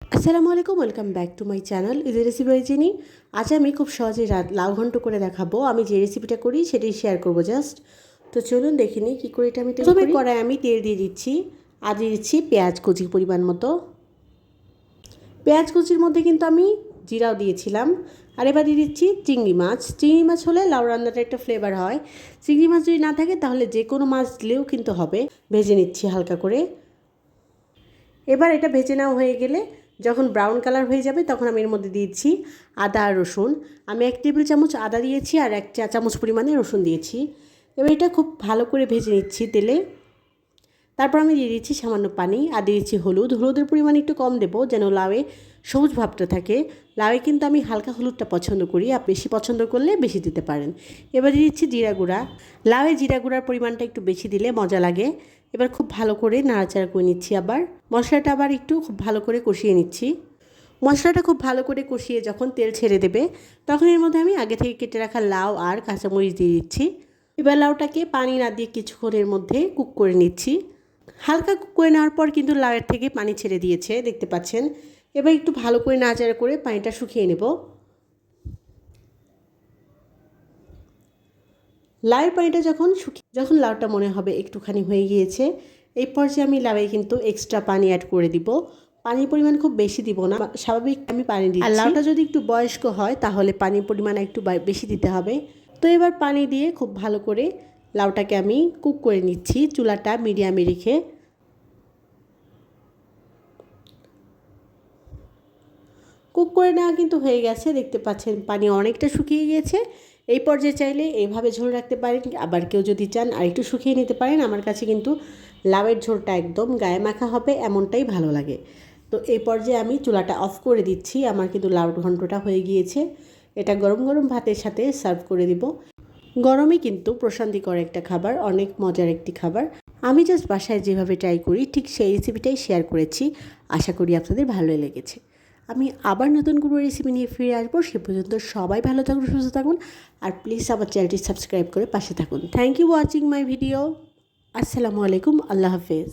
আসসালামু আলাইকুম, welcome back to my channel easy recipe by Jenny. আজ আমি খুব সহজে লাউ ঘন্ট করে দেখাবো। আমি যে রেসিপিটা করি সেটাই শেয়ার করব জাস্ট। তো চলুন দেখে নিই কী করে এটা আমি তৈরি করি। কড়াই আমি তেল দিয়ে দিচ্ছি, আর দিয়ে দিচ্ছি পেঁয়াজ কুচি পরিমাণ মতো। পেঁয়াজ কুচির মধ্যে কিন্তু আমি জিরাও দিয়েছিলাম। আর এবার দিয়ে দিচ্ছি চিংড়ি মাছ। চিংড়ি মাছ হলে লাউ রান্নাটা একটা ফ্লেভার হয়। চিংড়ি মাছ যদি না থাকে তাহলে যে কোনো মাছ দিলেও কিন্তু হবে। ভেজে নিচ্ছি হালকা করে। এবার এটা ভেজে নেওয়া হয়ে গেলে যখন ব্রাউন কালার হয়ে যাবে তখন আমি এর মধ্যে দিয়েছি আদা আর রসুন। আমি 1 টেবিল চামচ আদা দিয়েছি আর 1 চা চামচ পরিমাণে রসুন দিয়েছি। এবার এটা খুব ভালো করে ভেজে নিচ্ছি তেলে। তারপর আমি দিয়ে দিচ্ছি সামান্য পানি আর দিয়ে দিচ্ছি হলুদ। হলুদের পরিমাণ একটু কম দেবো যেন লাউয়ে সবুজ ভাবটা থাকে। লাউয়ে কিন্তু আমি হালকা হলুদটা পছন্দ করি, আর বেশি পছন্দ করলে বেশি দিতে পারেন। এবার দিয়ে দিচ্ছি জিরা গুঁড়া। লাউয়ে জিরা গুঁড়ার পরিমাণটা একটু বেশি দিলে মজা লাগে। এবার খুব ভালো করে নাড়াচাড়া করে নিচ্ছি। আবার মশলাটা আবার একটু খুব ভালো করে কষিয়ে নিচ্ছি। মশলাটা খুব ভালো করে কষিয়ে যখন তেল ছেড়ে দেবে তখন এর মধ্যে আমি আগে থেকে কেটে রাখা লাউ আর কাঁচামরিচ দিয়ে দিচ্ছি। এবার লাউটাকে পানি না দিয়ে কিছুক্ষণের মধ্যে কুক করে নিচ্ছি। হালকা কুক করে নেওয়ার পর কিন্তু লাউয়ের থেকে পানি ছেড়ে দিয়েছে, দেখতে পাচ্ছেন। এবার একটু ভালো করে নাড়াচাড়া করে পানিটা শুকিয়ে নেব। লাউয়ের পানিটা যখন লাউটা মনে হবে একটুখানি হয়ে গিয়েছে, এই পর্যায়ে আমি লাউয়ে কিন্তু এক্সট্রা পানি অ্যাড করে দিব। পানির পরিমাণ খুব বেশি দিব না, স্বাভাবিক আমি পানি দিচ্ছি। আর লাউটা যদি একটু বয়স্ক হয় তাহলে পানির পরিমাণ একটু বেশি দিতে হবে। তো এবার পানি দিয়ে খুব ভালো করে লাউটাকে আমি কুক করে নিচ্ছি, চুলাটা মিডিয়ামে রেখে। কুক করে নেওয়া কিন্তু হয়ে গেছে, দেখতে পাচ্ছেন পানি অনেকটা শুকিয়ে গিয়েছে। এই পর্যায়ে চাইলে এইভাবে ঝোল রাখতে পারেন, আবার কেউ যদি চান আর একটু শুকিয়ে নিতে পারেন। আমার কাছে কিন্তু লাউয়ের ঝোলটা একদম গায়ে মাখা হবে এমনটাই ভালো লাগে। তো এই পর্যায়ে আমি চুলাটা অফ করে দিচ্ছি। আমার কিন্তু লাউ ঘন্টটা হয়ে গিয়েছে। এটা গরম গরম ভাতের সাথে সার্ভ করে দিব। গরমে কিন্তু প্রশান্তিকর একটা খাবার, অনেক মজার একটি খাবার। আমি জাস্ট বাসায় যেভাবে ট্রাই করি ঠিক সেই রেসিপিটাই শেয়ার করেছি। আশা করি আপনাদের ভালোই লেগেছে। আমি আবার নতুন কোনো রেসিপি নিয়ে ফিরে আসবো। সে পর্যন্ত সবাই ভালো থাকুন, সুস্থ থাকুন, আর প্লিজ আমার চ্যানেলটি সাবস্ক্রাইব করে পাশে থাকুন। Thank you watching my video. আসসালামু আলাইকুম, আল্লাহ হাফেজ।